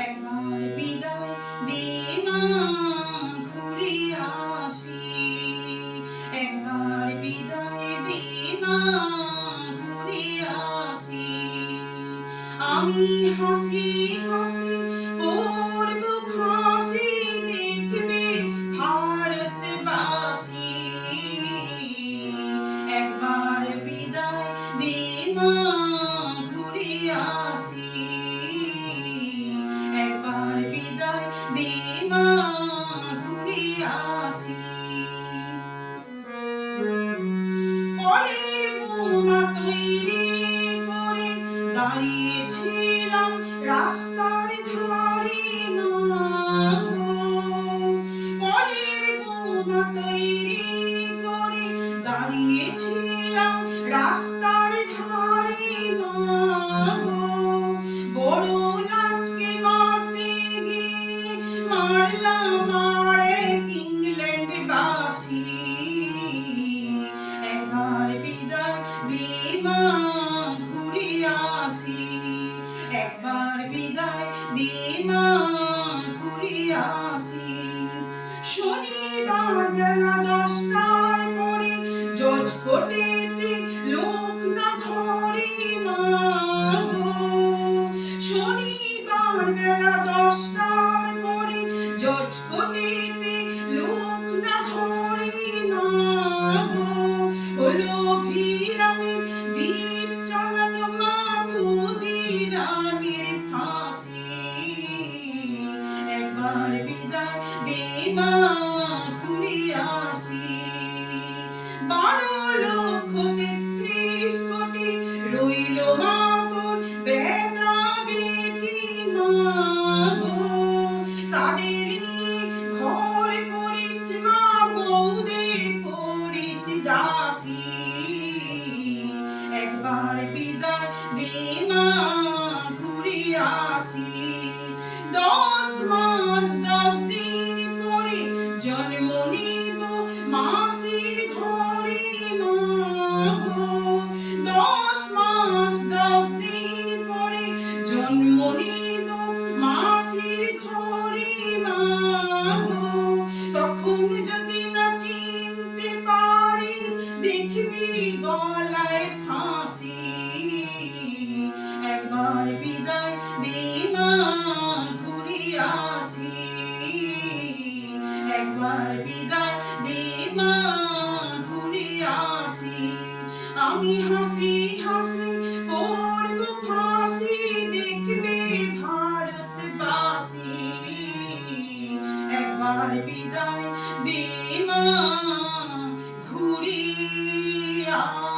একবার বিদায় দে মা, ঘুরে আসি। একবার বিদায় দে মা, ঘুরে আসি। আমি হাসি হাসি পড়ব ফাঁসি, দেখবে ভারতবাসী। একবার বিদায় দে মা, ঘুরে আসি। একবার বিদায় দে মা, ঘুরে আসি। কলের বোমা তৈরি করে দাঁড়িয়েছিলাম রাস্তার ধারে মা গো। কলের বোমা তৈরি করে দাঁড়িয়েছিলাম রাস্তার ধারে মা গো। বড় লাটকে মারতে গিয়ে মারলাম আরেক ইংল্যান্ডবাসী। একবার বিদায় দে মা, ঘুরে আসি। একবার বিদায় দে মা, ঘুরে আসি। শনিবার বেলা 10টার পরে জজ কোর্টেতে লোক না ধরে মা গো। শনিবার বেলা 10টার পরে জজ কোর্টেতে লোক না ধরে মা গো। হলো ভিরামের দ্বীপ চালানো মা, ক্ষুদিরামের ফাঁসি। একবার বিদায় দে মা, ঘুরে আসি। 12,33 কোটি রইল মা তোর বেটা বেটি মা গো। তাদের নিয়ে ঘর করিস মা, বউদের করিস দাসী। একবার বিদায় দে মা, ঘুরে আসি। 10 মাস 10 দিন পরে জন্ম নিব মাসির ঘরে মা গো। 10 মাস 10 দিন পরে জন্ম নিব মাসির ঘরে মা গো। তখন যদি না চিনতে পারিস, দেখবি গলায় ফাঁসি। একবার বিদায় দে মা, ঘুরে আসি। একবার বিদায় দে মা, ঘুরে আসি। আমি হাসি হাসি পড়ব ফাঁসি, দেখবে ভারতবাসী। একবার বিদায় দে মা, ঘুরে আসি।